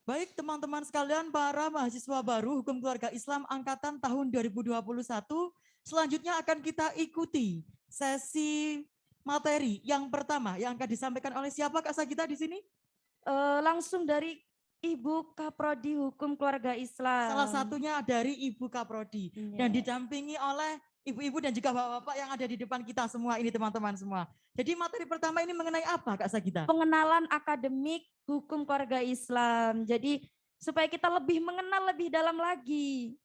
Baik teman-teman sekalian, para mahasiswa baru Hukum Keluarga Islam Angkatan tahun 2021, selanjutnya akan kita ikuti sesi materi yang pertama yang akan disampaikan oleh siapa Kak Sagita di sini? Langsung dari Ibu Kaprodi Hukum Keluarga Islam. Salah satunya dari Ibu Kaprodi dan didampingi oleh ibu-ibu dan juga bapak-bapak yang ada di depan kita semua ini teman-teman semua. Jadi materi pertama ini mengenai apa Kak Sagita? Pengenalan akademik Hukum Keluarga Islam. Jadi supaya kita lebih mengenal lebih dalam lagi.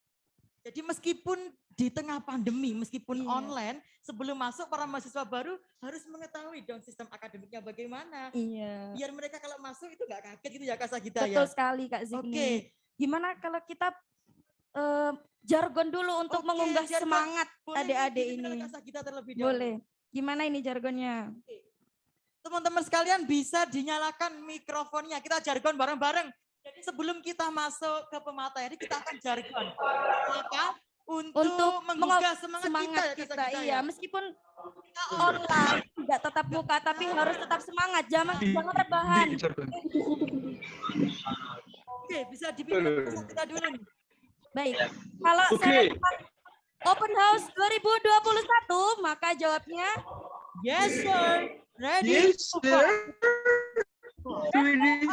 Jadi meskipun di tengah pandemi, meskipun online, sebelum masuk para mahasiswa baru harus mengetahui dong sistem akademiknya bagaimana. Iya. Biar mereka kalau masuk itu nggak kaget gitu ya Kak Sagita ya. Betul sekali Kak Zikni. Oke. Gimana kalau kita jargon dulu untuk mengunggah semangat adik-adik ini. Kak Sagita terlebih dahulu. Boleh. Gimana ini jargonnya? Teman-teman sekalian bisa dinyalakan mikrofonnya. Kita jargon bareng-bareng. Jadi sebelum kita masuk ke pemateri, kita akan jargon. Maka untuk menggugah semangat kita iya. Meskipun kita online, tidak tetap muka, tapi harus tetap semangat. Jangan rebahan. Oke, bisa dipilih kita dulu nih. Baik. Kalau saya Open House 2021, maka jawabnya yes, sir. Ready? Yes, sir. Mujahid.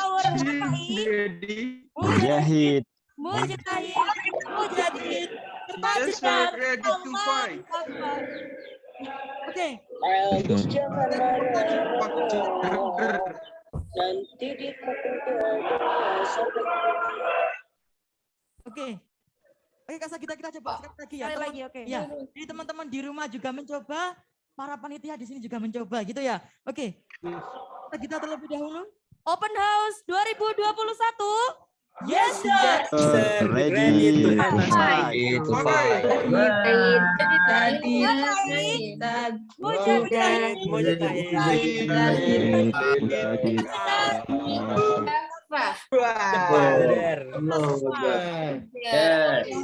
Mujahid. Yes, sir. Ready to fight. Oke. Jangan marah. Nanti dipukul sampai. Oke. Oke, Kak Sagita, kita coba sekali lagi ya. Sekali lagi, oke. Ya, jadi teman-teman di rumah juga mencoba, para panitia di sini juga mencoba gitu ya. Oke. Kita terlebih dahulu. Open House 2021. Yes, sir. Ready to fight.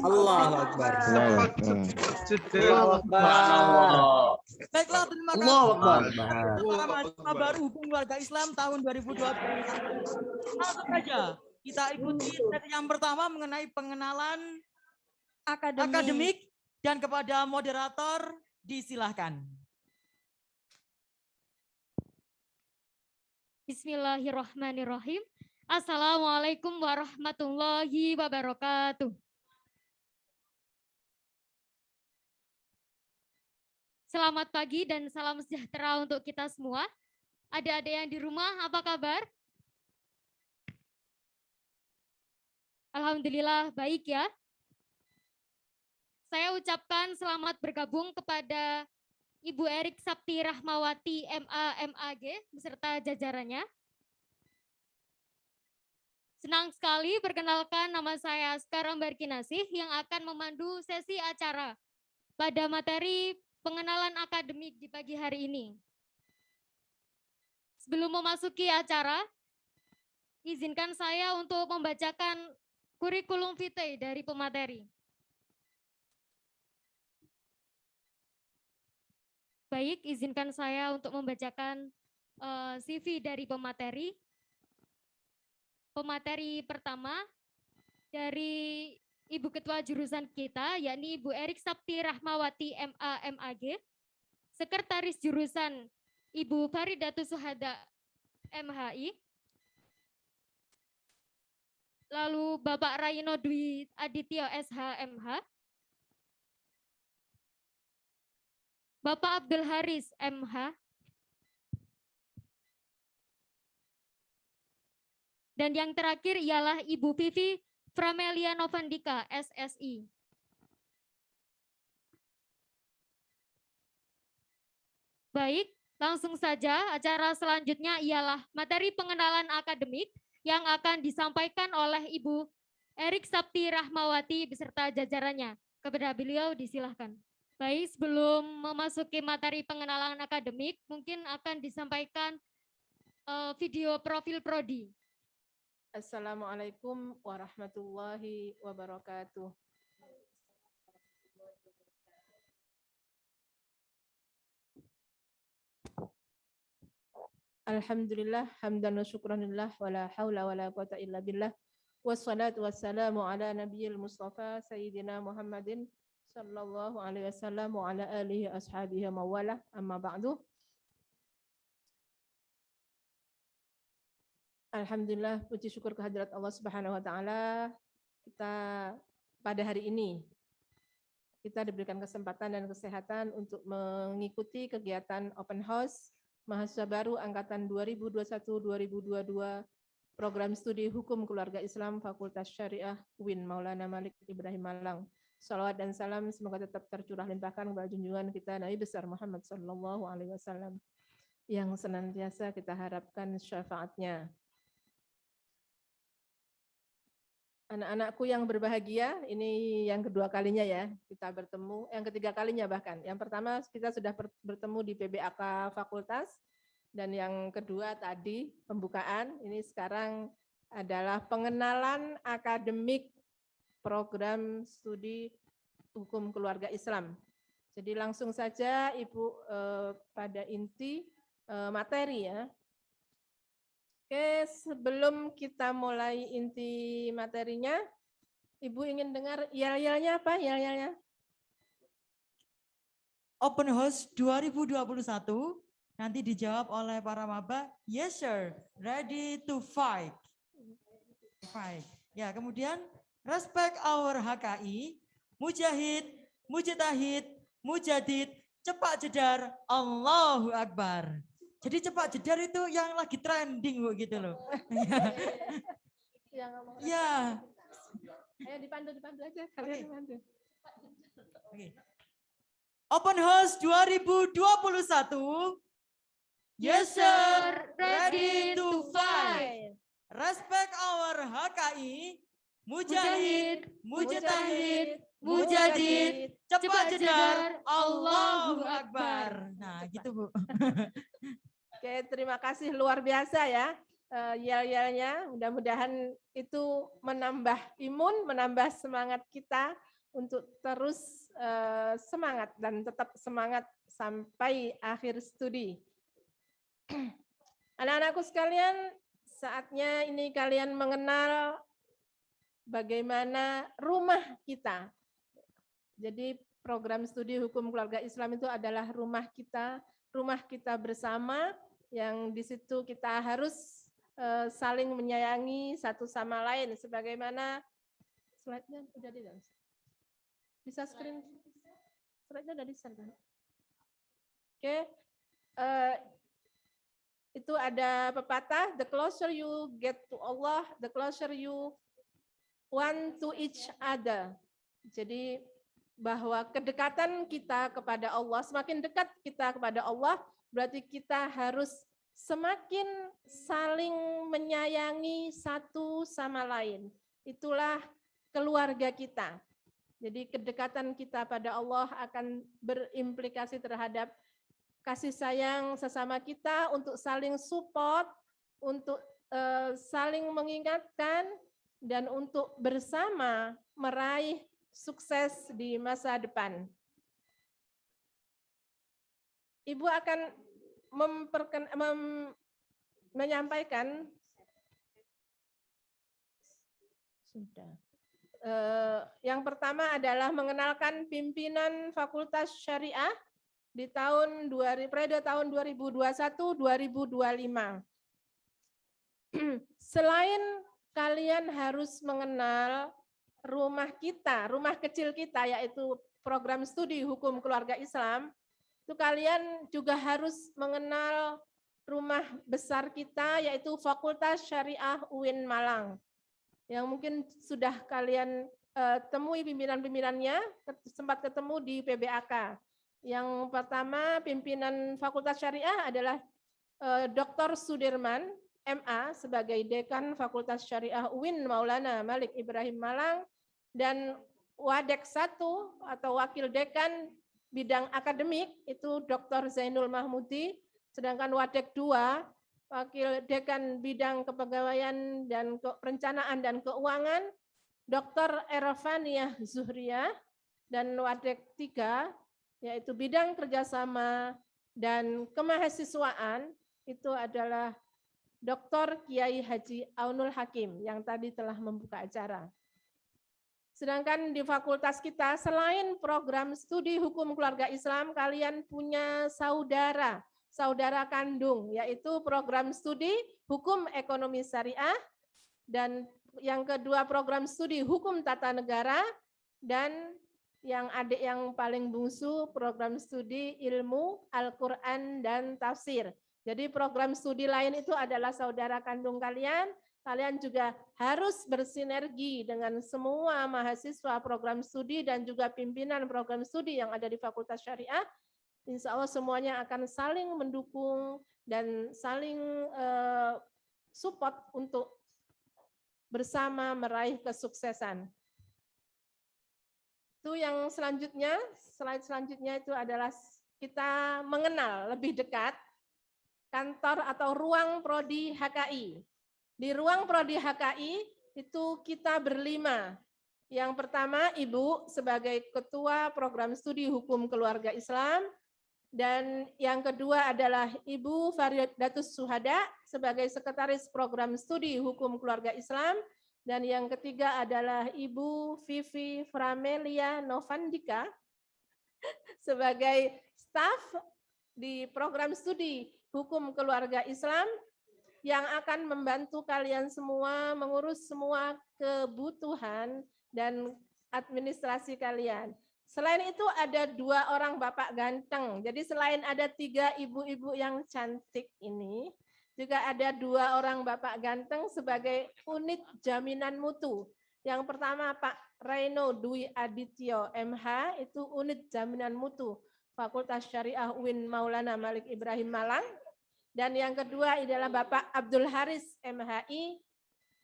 Allahu Akbar. Baiklah, terima kasih. Para mahasiswa baru Hukum Keluarga Islam tahun 2021. Langsung saja kita ikuti sesi yang pertama mengenai pengenalan akademik dan kepada moderator disilahkan. Bismillahirrahmanirrahim. Assalamualaikum warahmatullahi wabarakatuh. Selamat pagi dan salam sejahtera untuk kita semua. Adik-adik yang di rumah, apa kabar? Alhamdulillah baik ya. Saya ucapkan selamat bergabung kepada Ibu Erik Sapti Rahmawati MA MAG beserta jajarannya. Senang sekali perkenalkan, nama saya Askar Ambarkinasih yang akan memandu sesi acara pada materi pengenalan akademik di pagi hari ini. Sebelum memasuki acara, izinkan saya untuk membacakan kurikulum vitae dari pemateri. Baik, izinkan saya untuk membacakan CV dari pemateri. Pemateri pertama dari Ibu Ketua Jurusan kita, yakni Ibu Erik Sapti Rahmawati MA MAG, Sekretaris Jurusan Ibu Faridatus Suhada MHI, lalu Bapak Rayno Dwi Aditya SHMH, Bapak Abdul Haris MH, dan yang terakhir ialah Ibu Vivi Framelia Novandika SSI. Baik, langsung saja acara selanjutnya ialah materi pengenalan akademik yang akan disampaikan oleh Ibu Erik Sapti Rahmawati beserta jajarannya. Kepada beliau disilahkan. Baik, sebelum memasuki materi pengenalan akademik, mungkin akan disampaikan video profil Prodi. Assalamualaikum warahmatullahi wabarakatuh. Alhamdulillah, hamdan wa syukranillah, wa la hawla wa la quwata illa billah. Wassalatu wassalamu ala nabiyil Mustafa Sayyidina Muhammadin sallallahu alaihi wasallam wa ala alihi ashabihi mawalah. Amma ba'du. Alhamdulillah, puji syukur kehadirat Allah Subhanahu wa taala. Kita pada hari ini kita diberikan kesempatan dan kesehatan untuk mengikuti kegiatan Open House Mahasiswa Baru Angkatan 2021-2022 Program Studi Hukum Keluarga Islam Fakultas Syariah UIN Maulana Malik Ibrahim Malang. Salawat dan salam semoga tetap tercurah limpahkan kepada junjungan kita Nabi besar Muhammad sallallahu alaihi wasallam yang senantiasa kita harapkan syafaatnya. Anak-anakku yang berbahagia, ini yang kedua kalinya ya kita bertemu, yang ketiga kalinya bahkan. Yang pertama kita sudah bertemu di PBAK Fakultas, dan yang kedua tadi pembukaan, ini sekarang adalah pengenalan akademik program studi hukum keluarga Islam. Jadi langsung saja Ibu pada inti materi ya. Oke, sebelum kita mulai inti materinya, Ibu ingin dengar yel-yelnya apa? Yel-yelnya? Open House 2021 nanti dijawab oleh para maba, yes sir, ready to fight. Fight. Ya, kemudian respect our HKI, mujahid, mujtahid, mujadid, cepat jedar, Allahu Akbar. Jadi cepat jedar itu yang lagi trending Bu gitu loh. Ya. Ayo dipandu aja, kalian dipandu. Oke. Open House 2021. Yes sir, ready to fight. Respect our HKI, mujahid, mujtahid, mujadid, cepat jedar, Allahu Akbar. Nah, gitu Bu. Oke, terima kasih luar biasa ya yel-yelnya. Mudah-mudahan itu menambah imun, menambah semangat kita untuk terus semangat dan tetap semangat sampai akhir studi. Anak-anakku sekalian, saatnya ini kalian mengenal bagaimana rumah kita. Jadi program studi hukum keluarga Islam itu adalah rumah kita bersama, yang di situ kita harus saling menyayangi satu sama lain. Sebagaimana slide-nya udah di dalam. Bisa screen slide-nya udah di-share kan? Oke. Itu ada pepatah, the closer you get to Allah, the closer you want to each other. Jadi bahwa kedekatan kita kepada Allah, semakin dekat kita kepada Allah, berarti kita harus semakin saling menyayangi satu sama lain. Itulah keluarga kita. Jadi kedekatan kita pada Allah akan berimplikasi terhadap kasih sayang sesama kita, untuk saling support, untuk saling mengingatkan, dan untuk bersama meraih sukses di masa depan. Ibu akan menyampaikan yang pertama adalah mengenalkan pimpinan Fakultas Syariah di periode tahun 2021-2025. Selain kalian harus mengenal rumah kita, rumah kecil kita, yaitu program studi hukum keluarga Islam, itu kalian juga harus mengenal rumah besar kita, yaitu Fakultas Syariah UIN Malang, yang mungkin sudah kalian temui pimpinan-pimpinannya, sempat ketemu di PBAK. Yang pertama, pimpinan Fakultas Syariah adalah Dr. Sudirman, MA, sebagai Dekan Fakultas Syariah UIN Maulana Malik Ibrahim Malang, dan Wadek 1 atau Wakil Dekan bidang akademik itu Dr. Zainul Mahmudi, sedangkan Wadek 2 Wakil Dekan bidang kepegawaian dan perencanaan dan keuangan Dr. Ervaniah Zuhriyah, dan Wadek 3 yaitu bidang kerjasama dan kemahasiswaan itu adalah Dr. Kiai Haji Aunul Hakim yang tadi telah membuka acara. Sedangkan di fakultas kita, selain program studi hukum keluarga Islam, kalian punya saudara kandung, yaitu program studi hukum ekonomi syariah, dan yang kedua program studi hukum tata negara, dan yang adik yang paling bungsu program studi ilmu Al-Quran dan tafsir. Jadi program studi lain itu adalah saudara kandung kalian. Kalian juga harus bersinergi dengan semua mahasiswa program studi dan juga pimpinan program studi yang ada di Fakultas Syariah. Insya Allah semuanya akan saling mendukung dan saling support untuk bersama meraih kesuksesan. Itu yang selanjutnya, slide selanjutnya itu adalah kita mengenal lebih dekat kantor atau ruang Prodi HKI. Di ruang Prodi HKI itu kita berlima. Yang pertama Ibu sebagai Ketua Program Studi Hukum Keluarga Islam, dan yang kedua adalah Ibu Faridatus Suhada sebagai Sekretaris Program Studi Hukum Keluarga Islam, dan yang ketiga adalah Ibu Vivi Framelia Novandika sebagai staf di Program Studi Hukum Keluarga Islam yang akan membantu kalian semua mengurus semua kebutuhan dan administrasi kalian. Selain itu ada 2 orang bapak ganteng. Jadi selain ada 3 ibu-ibu yang cantik ini, juga ada 2 orang bapak ganteng sebagai unit jaminan mutu. Yang pertama Pak Reino Dwi Adityo MH, itu unit jaminan mutu Fakultas Syariah UIN Maulana Malik Ibrahim Malang. Dan yang kedua adalah Bapak Abdul Haris MHI,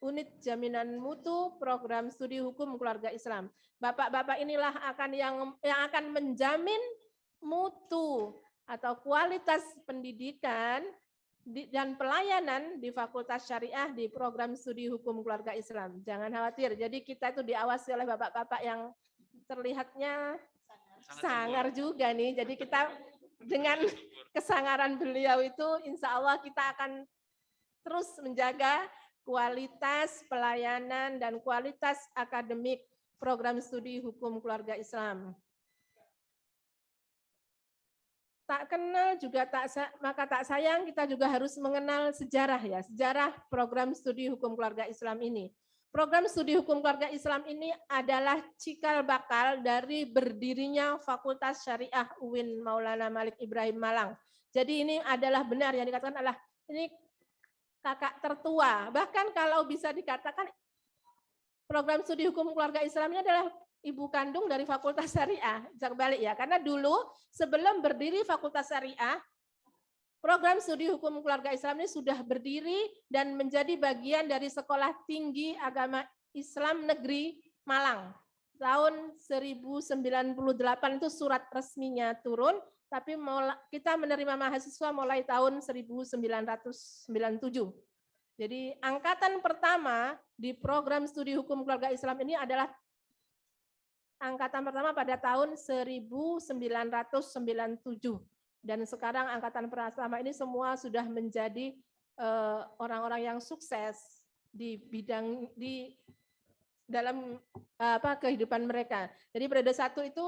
unit jaminan mutu program studi hukum keluarga Islam. Bapak-bapak inilah yang akan menjamin mutu atau kualitas pendidikan dan pelayanan di Fakultas Syariah di program studi hukum keluarga Islam. Jangan khawatir. Jadi kita itu diawasi oleh bapak-bapak yang terlihatnya sangar juga nih. Jadi kita dengan kesangaran beliau itu insya Allah kita akan terus menjaga kualitas pelayanan dan kualitas akademik program studi hukum keluarga Islam. Tak kenal juga maka tak sayang, kita juga harus mengenal sejarah ya, sejarah program studi hukum keluarga Islam ini. Program studi hukum keluarga Islam ini adalah cikal bakal dari berdirinya Fakultas Syariah UIN Maulana Malik Ibrahim Malang. Jadi ini adalah benar yang dikatakan adalah ini kakak tertua. Bahkan kalau bisa dikatakan program studi hukum keluarga Islam ini adalah ibu kandung dari Fakultas Syariah. Jangan balik ya, karena dulu sebelum berdiri Fakultas Syariah, program studi hukum keluarga Islam ini sudah berdiri dan menjadi bagian dari Sekolah Tinggi Agama Islam Negeri Malang. Tahun 1098 itu surat resminya turun, tapi kita menerima mahasiswa mulai tahun 1997. Jadi angkatan pertama di program studi hukum keluarga Islam ini adalah angkatan pertama pada tahun 1997. Dan sekarang angkatan pertama ini semua sudah menjadi orang-orang yang sukses di bidang dalam kehidupan mereka. Jadi periode 1 itu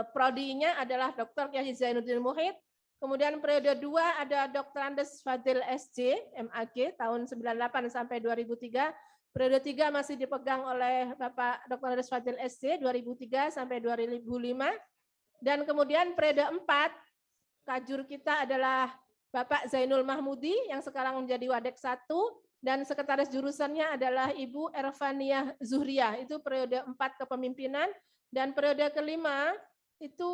prodinya adalah Dr. Kiai Zainuddin Muhid. Kemudian periode 2 ada Dr. Andes Fadil SC MAG tahun 98 sampai 2003. Periode 3 masih dipegang oleh Bapak Dr. Andes Fadil SC 2003 sampai 2005. Dan kemudian periode 4, kajur kita adalah Bapak Zainul Mahmudi yang sekarang menjadi Wadek 1, dan sekretaris jurusannya adalah Ibu Ervaniah Zuhriah, itu periode 4 kepemimpinan, dan periode kelima itu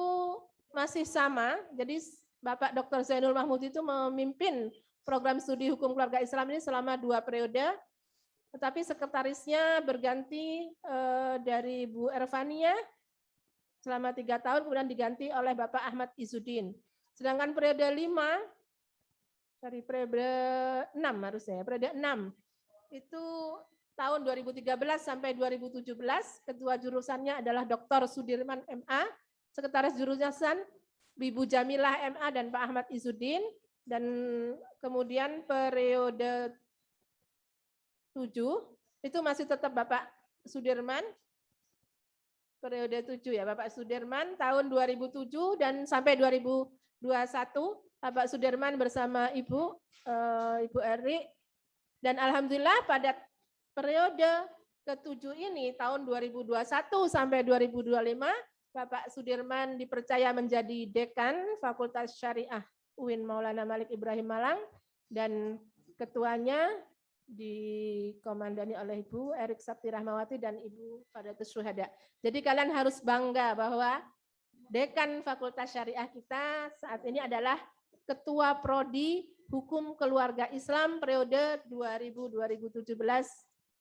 masih sama, jadi Bapak Dr. Zainul Mahmudi itu memimpin program studi hukum keluarga Islam ini selama 2 periode, tetapi sekretarisnya berganti dari Bu Ervaniah, selama 3 tahun, kemudian diganti oleh Bapak Ahmad Izzuddin. Sedangkan periode 6 harusnya, periode 6 itu tahun 2013 sampai 2017, ketua jurusannya adalah Dr. Sudirman MA, sekretaris jurusan Ibu Jamilah MA dan Pak Ahmad Izzuddin, Dan kemudian periode 7 itu masih tetap Bapak Sudirman. Periode 7 ya Bapak Sudirman tahun 2007 dan sampai 2021 Bapak Sudirman bersama Ibu Erik. Dan alhamdulillah pada periode ke-7 ini tahun 2021 sampai 2025 Bapak Sudirman dipercaya menjadi dekan Fakultas Syariah UIN Maulana Malik Ibrahim Malang dan ketuanya dikomandani oleh Ibu Erik Sapti Rahmawati dan Ibu Fadatus Syuhada. Jadi kalian harus bangga bahwa dekan Fakultas Syariah kita saat ini adalah Ketua Prodi Hukum Keluarga Islam periode 2017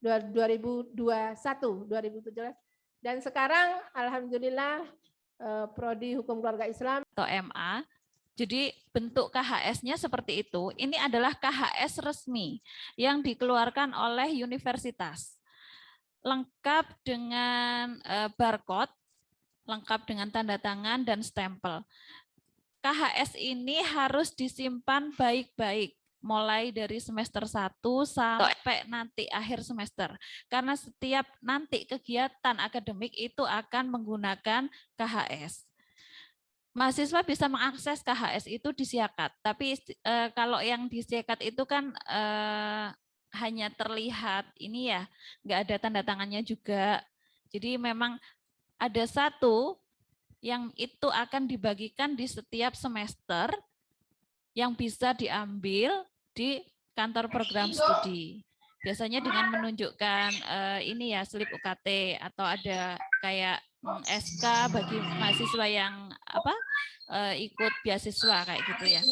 2017 dan sekarang alhamdulillah Prodi Hukum Keluarga Islam atau MA. Jadi bentuk KHS-nya seperti itu. Ini adalah KHS resmi yang dikeluarkan oleh universitas. Lengkap dengan barcode, lengkap dengan tanda tangan dan stempel. KHS ini harus disimpan baik-baik mulai dari semester 1 sampai nanti akhir semester. Karena setiap nanti kegiatan akademik itu akan menggunakan KHS. Mahasiswa bisa mengakses KHS itu di Siakat, tapi kalau yang di Siakat itu kan hanya terlihat ini ya, nggak ada tanda tangannya juga. Jadi memang ada satu yang itu akan dibagikan di setiap semester yang bisa diambil di kantor program studi. Biasanya dengan menunjukkan ini ya slip UKT atau ada kayak SK bagi mahasiswa yang ikut beasiswa kayak gitu ya.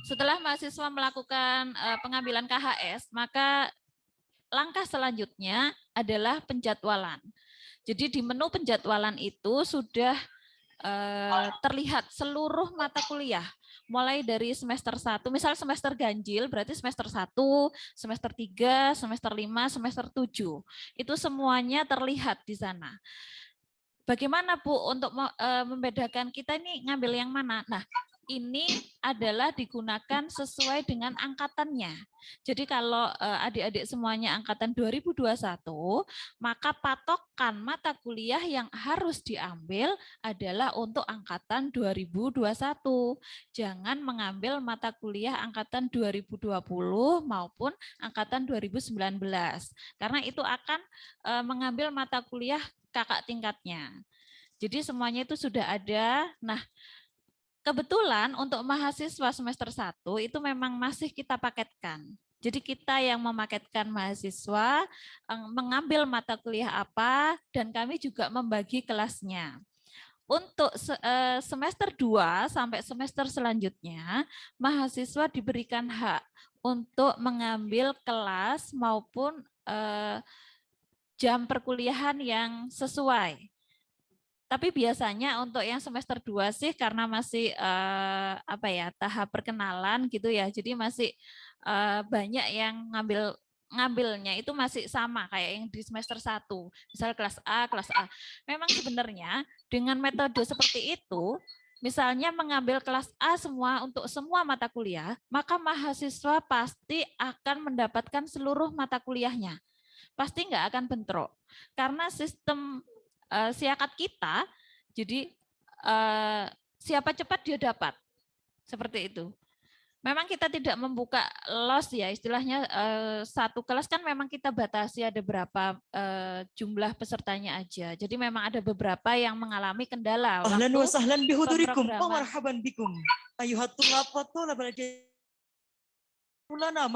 Setelah mahasiswa melakukan pengambilan KHS, maka langkah selanjutnya adalah penjadwalan. Jadi di menu penjadwalan itu sudah terlihat seluruh mata kuliah mulai dari semester 1, misal semester ganjil berarti semester 1, semester 3, semester 5, semester 7. Itu semuanya terlihat di sana. Bagaimana Bu untuk membedakan kita ini ngambil yang mana? Nah, ini adalah digunakan sesuai dengan angkatannya. Jadi kalau adik-adik semuanya angkatan 2021, maka patokan mata kuliah yang harus diambil adalah untuk angkatan 2021. Jangan mengambil mata kuliah angkatan 2020 maupun angkatan 2019. Karena itu akan mengambil mata kuliah kakak tingkatnya. Jadi semuanya itu sudah ada. Nah, kebetulan untuk mahasiswa semester 1 itu memang masih kita paketkan. Jadi kita yang memaketkan mahasiswa, mengambil mata kuliah apa, dan kami juga membagi kelasnya. Untuk semester 2 sampai semester selanjutnya, mahasiswa diberikan hak untuk mengambil kelas maupun jam perkuliahan yang sesuai. Tapi biasanya untuk yang semester 2 sih karena masih tahap perkenalan gitu ya. Jadi masih banyak yang ngambilnya itu masih sama kayak yang di semester 1. Misal kelas A. Memang sebenarnya dengan metode seperti itu, misalnya mengambil kelas A semua untuk semua mata kuliah, maka mahasiswa pasti akan mendapatkan seluruh mata kuliahnya. Pasti nggak akan bentrok. Karena sistem siakat kita, jadi siapa cepat dia dapat, seperti itu. Memang kita tidak membuka los ya, istilahnya satu kelas kan memang kita batasi ada berapa jumlah pesertanya aja. Jadi memang ada beberapa yang mengalami kendala. Ahlan wa sahlan bihudurikum wa pemrograman. marhaban bikum. Ayuhat tulab wa tulabal ulana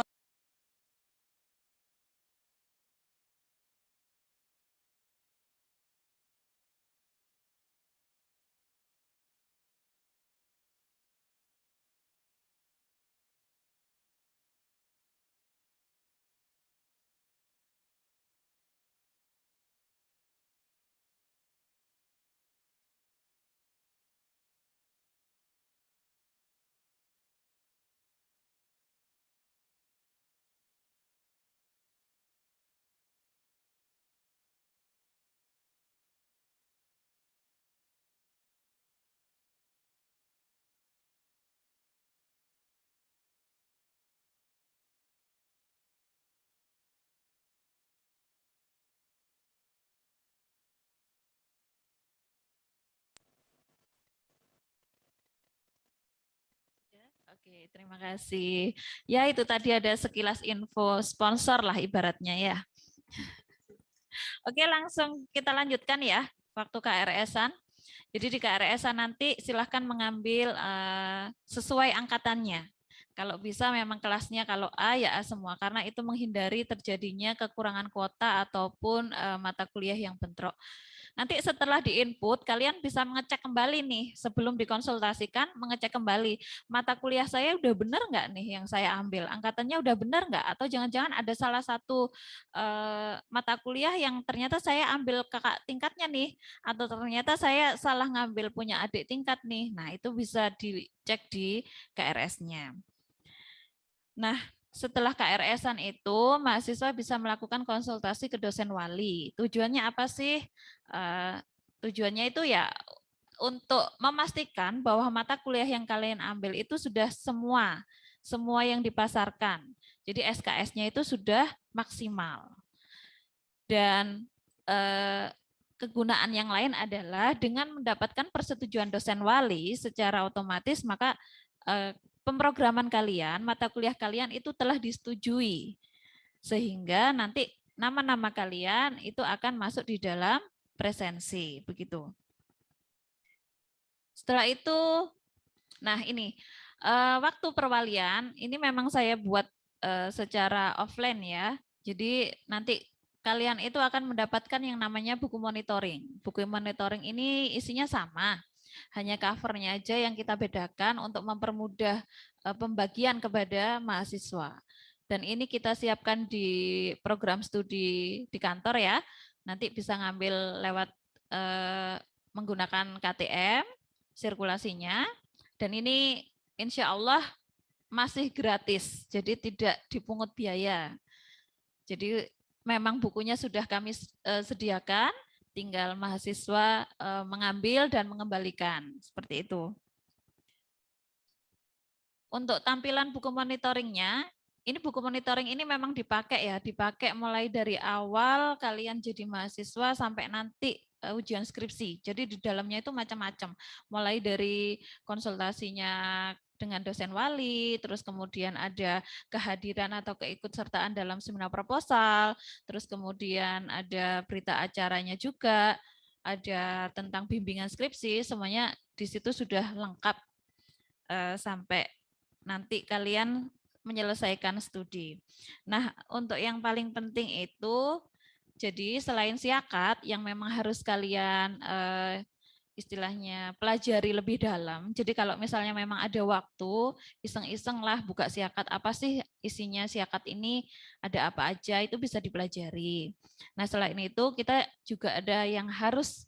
Oke, terima kasih. Ya, itu tadi ada sekilas info sponsor lah ibaratnya ya. Oke, langsung kita lanjutkan ya, waktu KRS-an. Jadi di KRS-an nanti silahkan mengambil sesuai angkatannya. Kalau bisa memang kelasnya kalau A ya A semua, karena itu menghindari terjadinya kekurangan kuota ataupun mata kuliah yang bentrok. Nanti setelah di-input, kalian bisa mengecek kembali nih, sebelum dikonsultasikan, mengecek kembali, mata kuliah saya udah benar nggak nih yang saya ambil, angkatannya udah benar nggak, atau jangan-jangan ada salah satu mata kuliah yang ternyata saya ambil kakak tingkatnya nih, atau ternyata saya salah ngambil punya adik tingkat nih, nah itu bisa dicek di KRS-nya. Nah, setelah KRS-an itu, mahasiswa bisa melakukan konsultasi ke dosen wali. Tujuannya apa sih? Tujuannya itu ya untuk memastikan bahwa mata kuliah yang kalian ambil itu sudah semua yang dipasarkan. Jadi SKS-nya itu sudah maksimal. Dan kegunaan yang lain adalah dengan mendapatkan persetujuan dosen wali secara otomatis, maka pemrograman kalian, mata kuliah kalian itu telah disetujui. Sehingga nanti nama-nama kalian itu akan masuk di dalam presensi, begitu. Setelah itu, nah ini, waktu perwalian, ini memang saya buat secara offline ya. Jadi nanti kalian itu akan mendapatkan yang namanya buku monitoring. Buku monitoring ini isinya sama. Hanya covernya aja yang kita bedakan untuk mempermudah pembagian kepada mahasiswa. Dan ini kita siapkan di program studi di kantor ya. Nanti bisa ngambil lewat menggunakan KTM, sirkulasinya. Dan ini insya Allah masih gratis, jadi tidak dipungut biaya. Jadi memang bukunya sudah kami sediakan, tinggal mahasiswa mengambil dan mengembalikan, seperti itu. Untuk tampilan buku monitoringnya, ini buku monitoring ini memang dipakai ya, dipakai mulai dari awal kalian jadi mahasiswa sampai nanti ujian skripsi. Jadi di dalamnya itu macam-macam, mulai dari konsultasinya dengan dosen wali, terus kemudian ada kehadiran atau keikutsertaan dalam seminar proposal, terus kemudian ada berita acaranya juga, ada tentang bimbingan skripsi, semuanya di situ sudah lengkap sampai nanti kalian menyelesaikan studi. Nah, untuk yang paling penting itu, jadi selain siakat yang memang harus kalian istilahnya pelajari lebih dalam. Jadi kalau misalnya memang ada waktu, iseng-iseng lah buka siakat, apa sih isinya siakat ini, ada apa aja, itu bisa dipelajari. Nah selain itu kita juga ada yang harus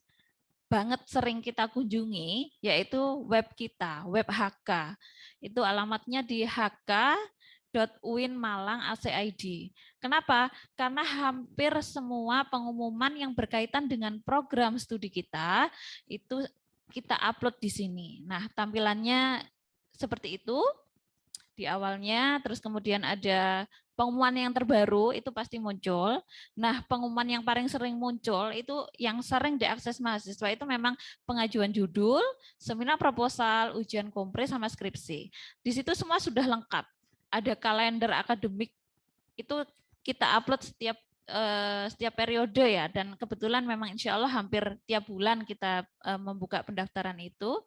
banget sering kita kunjungi, yaitu web kita, web HK. Itu alamatnya di hk.uin.malang.ac.id. Kenapa? Karena hampir semua pengumuman yang berkaitan dengan program studi kita itu kita upload di sini. Nah, tampilannya seperti itu di awalnya, terus kemudian ada pengumuman yang terbaru itu pasti muncul. Nah, pengumuman yang paling sering muncul itu yang sering diakses mahasiswa itu memang pengajuan judul, seminar proposal, ujian kompres sama skripsi. Di situ semua sudah lengkap. Ada kalender akademik itu kita upload setiap periode ya, dan kebetulan memang insya Allah hampir tiap bulan kita membuka pendaftaran itu.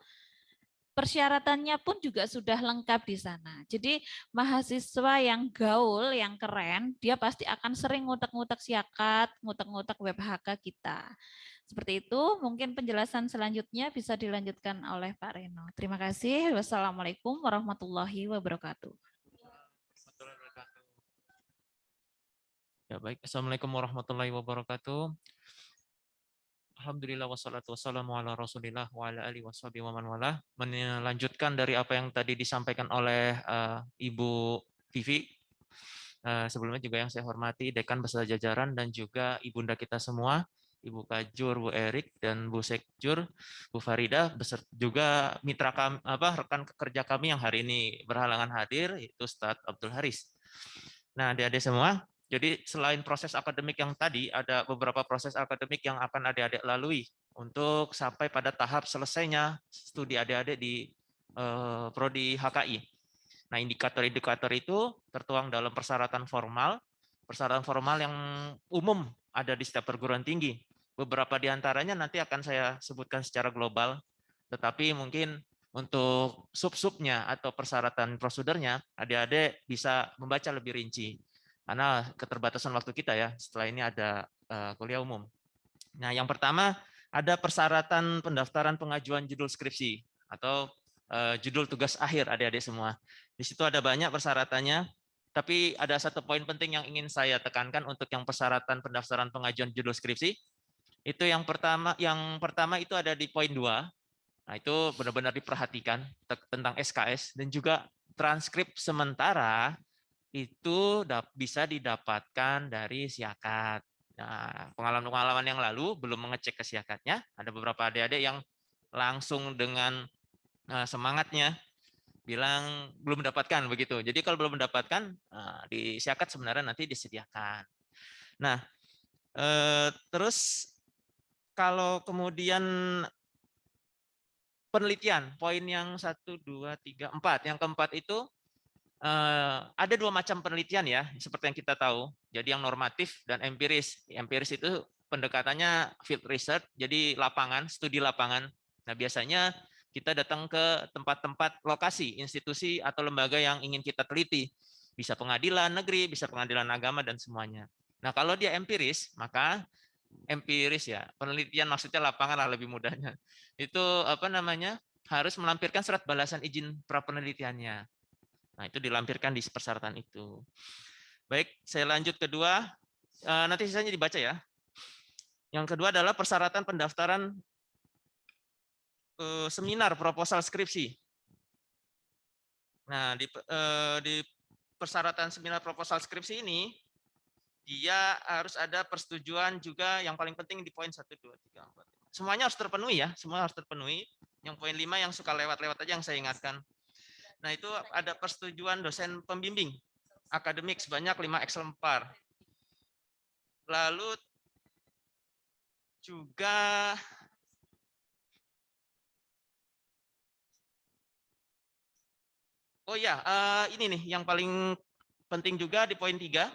Persyaratannya pun juga sudah lengkap di sana. Jadi mahasiswa yang gaul, yang keren, dia pasti akan sering ngutak-ngutak siakat, ngutak-ngutak web HK kita. Seperti itu, mungkin penjelasan selanjutnya bisa dilanjutkan oleh Pak Reno. Terima kasih. Wassalamualaikum warahmatullahi wabarakatuh. Ya baik, Assalamualaikum warahmatullahi wabarakatuh. Alhamdulillah wassalatu wassalamu ala rasulillah wa ala alihi washabihi wa man walah. Melanjutkan dari apa yang tadi disampaikan oleh Ibu Vivi. Sebelumnya juga yang saya hormati Dekan beserta jajaran dan juga ibunda kita semua, Ibu Kajur, Bu Erik dan Bu Sekjur, Bu Farida, beserta juga mitra kami, rekan kerja kami yang hari ini berhalangan hadir, yaitu Ustadz Abdul Haris. Nah, adik-adik semua, jadi selain proses akademik yang tadi, ada beberapa proses akademik yang akan adik-adik lalui untuk sampai pada tahap selesainya studi adik-adik di Prodi HKI. Nah, indikator-indikator itu tertuang dalam persyaratan formal yang umum ada di setiap perguruan tinggi. Beberapa di antaranya nanti akan saya sebutkan secara global, tetapi mungkin untuk sub-subnya atau persyaratan prosedurnya, adik-adik bisa membaca lebih rinci. Karena keterbatasan waktu kita ya, setelah ini ada kuliah umum. Nah, yang pertama ada persyaratan pendaftaran pengajuan judul skripsi atau judul tugas akhir adik-adik semua. Di situ ada banyak persyaratannya, tapi ada satu poin penting yang ingin saya tekankan untuk yang persyaratan pendaftaran pengajuan judul skripsi. Itu yang pertama itu ada di poin 2. Nah, itu benar-benar diperhatikan tentang SKS dan juga transkrip sementara itu bisa didapatkan dari Siakat. Nah, pengalaman-pengalaman yang lalu belum mengecek ke Siakatnya, ada beberapa adik-adik yang langsung dengan semangatnya bilang belum mendapatkan begitu. Jadi kalau belum mendapatkan di Siakat sebenarnya nanti disediakan. Nah, terus kalau kemudian penelitian, poin yang 1, 2, 3, 4. Yang keempat itu ada 2 macam penelitian ya, seperti yang kita tahu. Jadi yang normatif dan empiris. Empiris itu pendekatannya field research, jadi lapangan, studi lapangan. Nah, biasanya kita datang ke tempat-tempat lokasi, institusi atau lembaga yang ingin kita teliti. Bisa pengadilan negeri, bisa pengadilan agama dan semuanya. Nah, kalau dia empiris, maka empiris ya, penelitian maksudnya lapangan lah lebih mudahnya. Itu harus melampirkan surat balasan izin pra penelitiannya. Nah, itu dilampirkan di persyaratan itu. Baik, saya lanjut kedua. Nanti sisanya dibaca ya. Yang kedua adalah persyaratan pendaftaran seminar proposal skripsi. Nah, di persyaratan seminar proposal skripsi ini, dia harus ada persetujuan juga yang paling penting di poin 1, 2, 3, 4. Semuanya harus terpenuhi ya, semua harus terpenuhi. Yang poin 5 yang suka lewat-lewat aja yang saya ingatkan. Nah, itu ada persetujuan dosen pembimbing akademik sebanyak 5 exemplar. Lalu juga ini nih yang paling penting juga di poin 3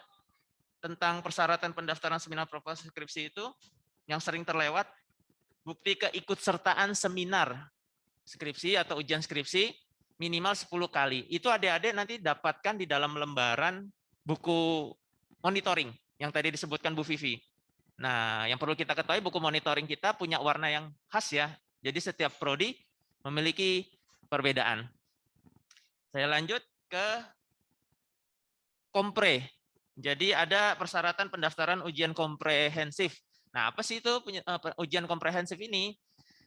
tentang persyaratan pendaftaran seminar proposal skripsi itu yang sering terlewat, bukti keikutsertaan seminar skripsi atau ujian skripsi minimal 10 kali. Itu adik-adik nanti dapatkan di dalam lembaran buku monitoring yang tadi disebutkan Bu Vivi. Nah, yang perlu kita ketahui buku monitoring kita punya warna yang khas ya. Jadi setiap prodi memiliki perbedaan. Saya lanjut ke kompre. Jadi ada persyaratan pendaftaran ujian komprehensif. Nah, apa sih itu ujian komprehensif ini?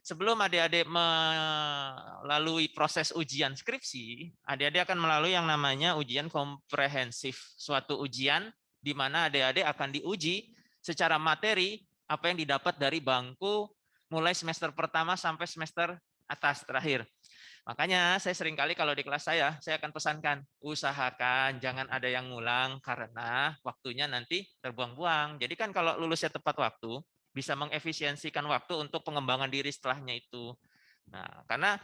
Sebelum adik-adik melalui proses ujian skripsi, adik-adik akan melalui yang namanya ujian komprehensif. Suatu ujian di mana adik-adik akan diuji secara materi apa yang didapat dari bangku mulai semester pertama sampai semester atas terakhir. Makanya saya seringkali kalau di kelas saya akan pesankan, usahakan jangan ada yang ngulang karena waktunya nanti terbuang-buang. Jadi kan kalau lulusnya tepat waktu, bisa mengefisiensikan waktu untuk pengembangan diri setelahnya itu. Nah, karena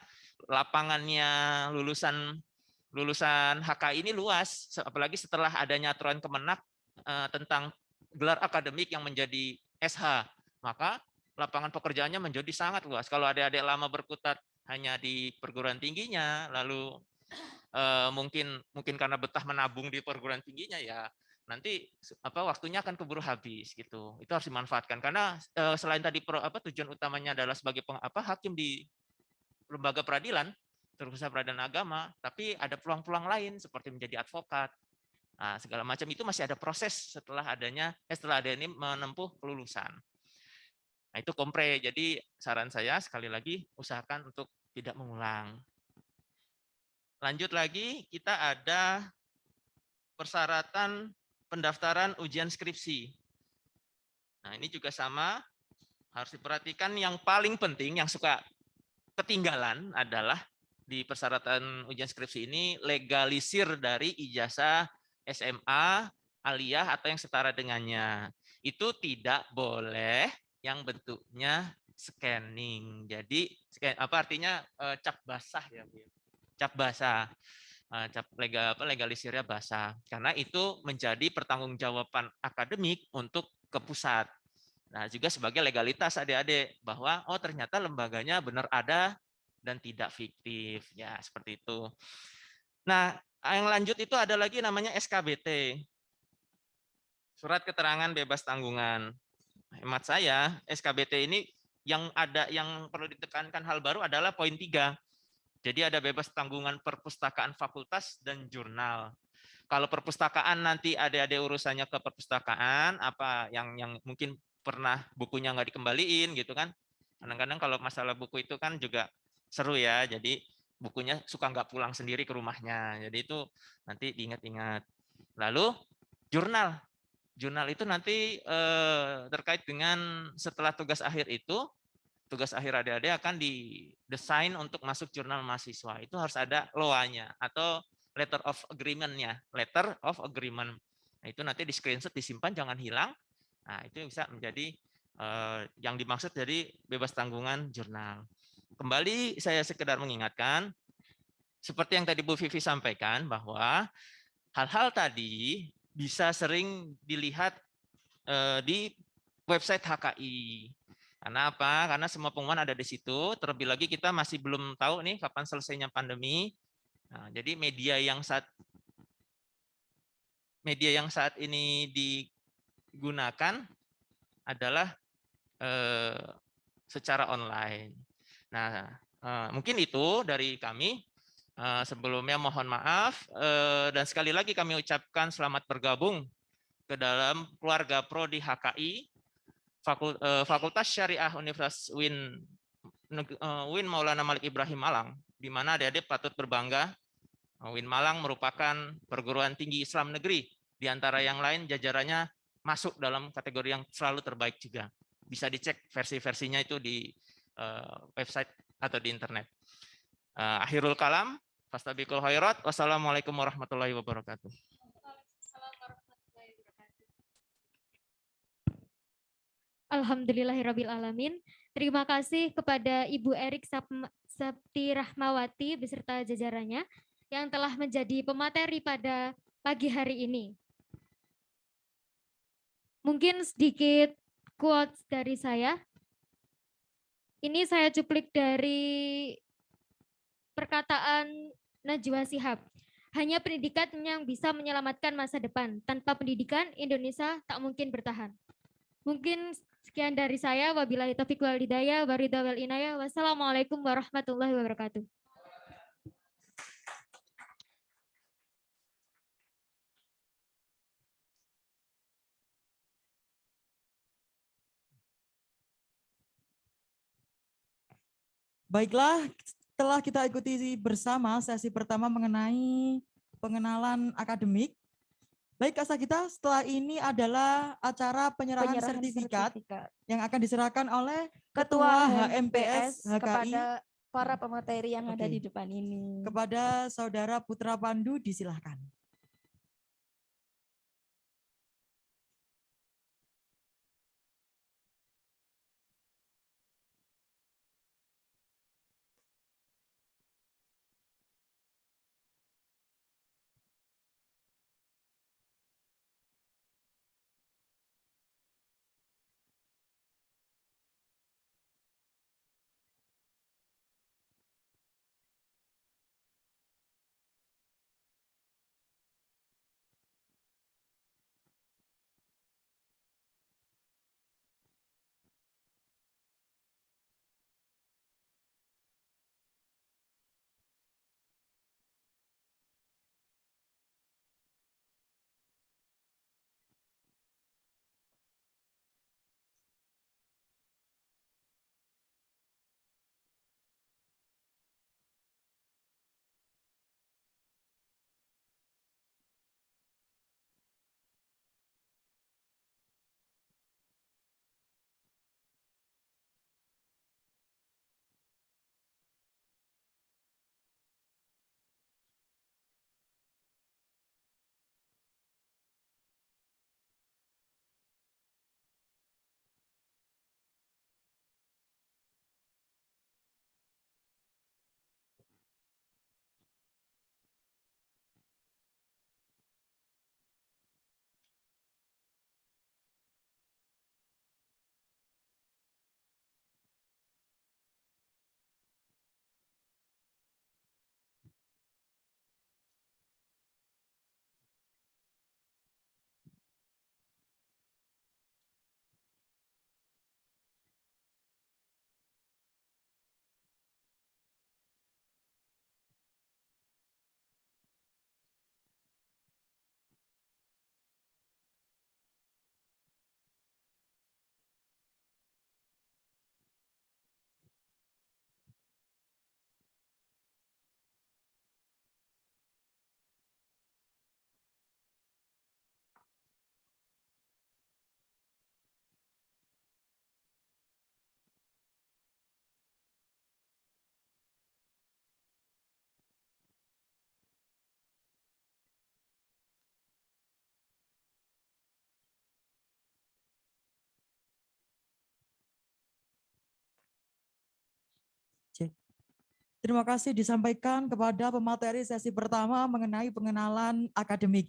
lapangannya lulusan HK ini luas, apalagi setelah adanya aturan Kemenak tentang gelar akademik yang menjadi SH, maka lapangan pekerjaannya menjadi sangat luas. Kalau adik-adik lama berkutat hanya di perguruan tingginya, lalu mungkin karena betah menabung di perguruan tingginya ya nanti waktunya akan keburu habis gitu. Itu harus dimanfaatkan karena selain tadi tujuan utamanya adalah sebagai hakim di lembaga peradilan, terutama peradilan agama, tapi ada peluang-peluang lain seperti menjadi advokat. Nah, segala macam itu masih ada proses setelah adanya ini menempuh kelulusan. Nah, itu kompre. Jadi saran saya sekali lagi usahakan untuk tidak mengulang. Lanjut lagi, kita ada persyaratan pendaftaran ujian skripsi. Nah, ini juga sama, harus diperhatikan. Yang paling penting, yang suka ketinggalan adalah di persyaratan ujian skripsi ini legalisir dari ijazah SMA, aliyah, atau yang setara dengannya. Itu tidak boleh yang bentuknya scanning. Jadi apa artinya cap basah ya, Bu? Cap basah. legalisirnya basah. Karena itu menjadi pertanggungjawaban akademik untuk ke pusat. Nah, juga sebagai legalitas adik-adik bahwa oh ternyata lembaganya benar ada dan tidak fiktif. Ya, seperti itu. Nah, yang lanjut itu ada lagi namanya SKBT. Surat Keterangan Bebas Tanggungan. Hemat saya, SKBT ini yang perlu ditekankan hal baru adalah poin 3. Jadi ada bebas tanggungan perpustakaan fakultas dan jurnal. Kalau perpustakaan nanti adik-adik urusannya ke perpustakaan, apa yang mungkin pernah bukunya nggak dikembaliin gitu kan. Kadang-kadang kalau masalah buku itu kan juga seru ya, jadi bukunya suka nggak pulang sendiri ke rumahnya. Jadi itu nanti diingat-ingat. Lalu jurnal. Jurnal itu nanti terkait dengan setelah tugas akhir itu, tugas akhir adik-adik akan didesain untuk masuk jurnal mahasiswa. Itu harus ada LOA-nya atau letter of agreement-nya. Letter of agreement. Nah, itu nanti di screenshot, disimpan, jangan hilang. Nah, itu bisa menjadi yang dimaksud jadi bebas tanggungan jurnal. Kembali saya sekedar mengingatkan, seperti yang tadi Bu Vivi sampaikan, bahwa hal-hal tadi bisa sering dilihat di website HKI. Karena apa? Karena semua pengumuman ada di situ. Terlebih lagi kita masih belum tahu nih kapan selesainya pandemi. Nah, jadi media yang saat ini digunakan adalah secara online. Nah, mungkin itu dari kami. Sebelumnya mohon maaf dan sekali lagi kami ucapkan selamat bergabung ke dalam keluarga Prodi HKI. Fakultas Syariah Universitas UIN Maulana Malik Ibrahim Malang, di mana adik-adik patut berbangga. UIN Malang merupakan perguruan tinggi Islam negeri, di antara yang lain jajarannya masuk dalam kategori yang selalu terbaik juga. Bisa dicek versi-versinya itu di website atau di internet. Akhirul kalam, fastabiqul khairat, wassalamualaikum warahmatullahi wabarakatuh. Alhamdulillahirabbil alamin. Terima kasih kepada Ibu Erik Sapti Rahmawati beserta jajarannya yang telah menjadi pemateri pada pagi hari ini. Mungkin sedikit quotes dari saya. Ini saya cuplik dari perkataan Najwa Shihab. Hanya pendidikan yang bisa menyelamatkan masa depan. Tanpa pendidikan, Indonesia tak mungkin bertahan. Mungkin sekian dari saya. Wabillahi taufiq wal hidayah, waridha wal inayah. Wassalamualaikum warahmatullahi wabarakatuh. Baiklah, setelah kita ikuti bersama sesi pertama mengenai pengenalan akademik. Baik, Kak Sagita, setelah ini adalah acara penyerahan sertifikat yang akan diserahkan oleh Ketua HMPS HKI kepada para pemateri yang ada di depan ini. Kepada Saudara Putra Pandu, disilahkan. Terima kasih disampaikan kepada pemateri sesi pertama mengenai pengenalan akademik.